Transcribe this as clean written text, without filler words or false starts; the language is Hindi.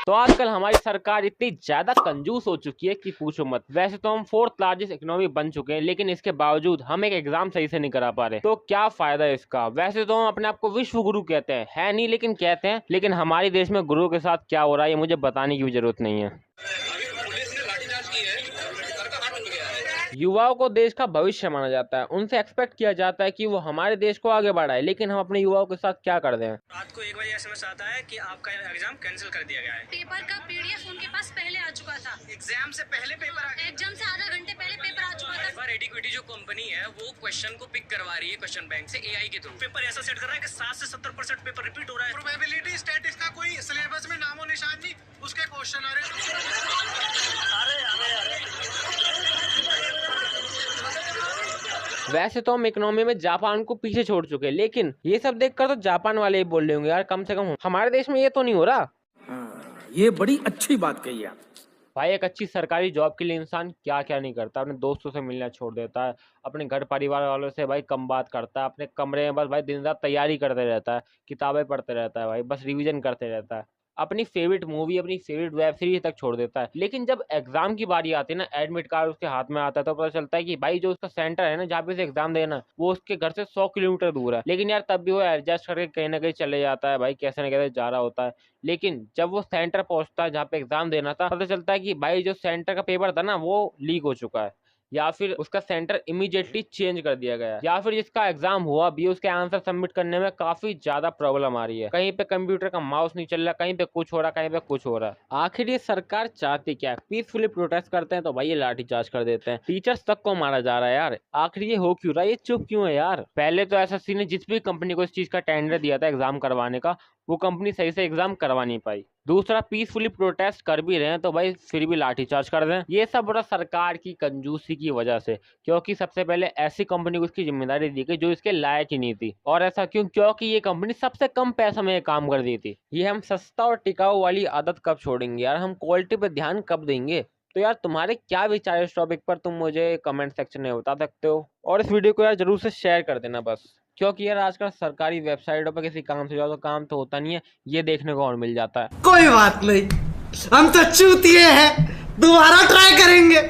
तो आजकल हमारी सरकार इतनी ज्यादा कंजूस हो चुकी है कि पूछो मत। वैसे तो हम 4th लार्जेस्ट इकोनॉमी बन चुके हैं, लेकिन इसके बावजूद हम एक एग्जाम सही से नहीं करा पा रहे। तो क्या फायदा है इसका। वैसे तो हम अपने आप को विश्व गुरु कहते हैं, है नहीं लेकिन कहते हैं। लेकिन हमारे देश में गुरु के साथ क्या हो रहा है ये मुझे बताने की भी जरूरत नहीं है। युवाओं को देश का भविष्य माना जाता है, उनसे एक्सपेक्ट किया जाता है कि वो हमारे देश को आगे बढ़ाए, लेकिन हम अपने युवाओं के साथ क्या कर दें। रात को 1 बजे एसएमएस आता है कि आपका एग्जाम कैंसिल कर दिया गया है। पेपर का पीडीएफ उनके पास पहले आ चुका था। एग्जाम से पहले पेपर आ गया। एग्जाम से आधा घंटे पहले पेपर आ चुका था। पर एडिक्विटी जो कंपनी है वो क्वेश्चन को पिक करवा रही है क्वेश्चन बैंक से एआई के थ्रू। पेपर ऐसा सेट कर रहा है कि 60 से 70% पेपर रिपीट हो रहा है। प्रोबेबिलिटी स्टैटिस्टिक्स का कोई सिलेबस में नामो निशान नहीं, उसके क्वेश्चन आ रहे वैसे तो हम इकोनॉमी में जापान को पीछे छोड़ चुके हैं, लेकिन ये सब देखकर तो जापान वाले ही बोल रहे होंगे यार कम से कम हमारे देश में ये तो नहीं हो रहा। ये बड़ी अच्छी बात कही आप। भाई एक अच्छी सरकारी जॉब के लिए इंसान क्या क्या नहीं करता। अपने दोस्तों से मिलना छोड़ देता है, अपने घर परिवार वालों से भाई कम बात करता है, अपने कमरे में बस भाई दिन रात तैयारी करते रहता है, किताबें पढ़ते रहता है, भाई बस रिवीजन करते रहता है, अपनी फेवरेट मूवी अपनी फेवरेट वेब सीरीज तक छोड़ देता है। लेकिन जब एग्जाम की बारी आती है ना, एडमिट कार्ड उसके हाथ में आता है तो पता चलता है कि भाई जो उसका सेंटर है ना जहाँ पे एग्जाम देना वो उसके घर से 100 किलोमीटर दूर है। लेकिन यार तब भी वो एडजस्ट करके कहीं ना कहीं चले जाता है, भाई कैसे ना कैसे जा रहा होता है। लेकिन जब वो सेंटर पहुंचता है जहाँ पे एग्जाम देना था, पता चलता है कि भाई जो सेंटर का पेपर था ना वो लीक हो चुका है, या फिर उसका सेंटर इमीडिएटली चेंज कर दिया गया, या फिर जिसका एग्जाम हुआ भी उसके आंसर सबमिट करने में काफी ज्यादा प्रॉब्लम आ रही है। कहीं पे कंप्यूटर का माउस नहीं चल रहा, कहीं पे कुछ हो रहा, कहीं पे कुछ हो रहा है। आखिर ये सरकार चाहती क्या। पीसफुली प्रोटेस्ट करते हैं तो भाई ये लाठीचार्ज कर देते हैं, टीचर्स तक को मारा जा रहा है यार। आखिर ये हो क्यों रहा है, ये चुप क्यों है यार। पहले तो एसएससी ने जिस भी कंपनी को इस चीज का टेंडर दिया था एग्जाम करवाने का, वो कंपनी सही से एग्जाम करवा नहीं पाई। दूसरा, पीसफुली प्रोटेस्ट कर भी रहे हैं तो भाई फिर भी लाठीचार्ज कर दें। ये सब बड़ा सरकार की कंजूसी की वजह से, क्योंकि सबसे पहले ऐसी कंपनी को इसकी जिम्मेदारी दी गई जो इसके लायक ही नहीं थी। और ऐसा क्यों, क्योंकि ये कंपनी सबसे कम पैसा में काम कर दी थी। ये हम सस्ता और टिकाऊ वाली आदत कब छोड़ेंगे यार, हम क्वालिटी पे ध्यान कब देंगे। तो यार तुम्हारे क्या विचार है इस टॉपिक पर, तुम मुझे कमेंट सेक्शन में बता सकते हो। और इस वीडियो को यार जरूर से शेयर कर देना बस, क्योंकि यार आजकल सरकारी वेबसाइटों पर किसी काम से जाओ तो काम तो होता नहीं है, ये देखने को और मिल जाता है। कोई बात नहीं, हम तो चूतिए हैं, दोबारा ट्राई करेंगे।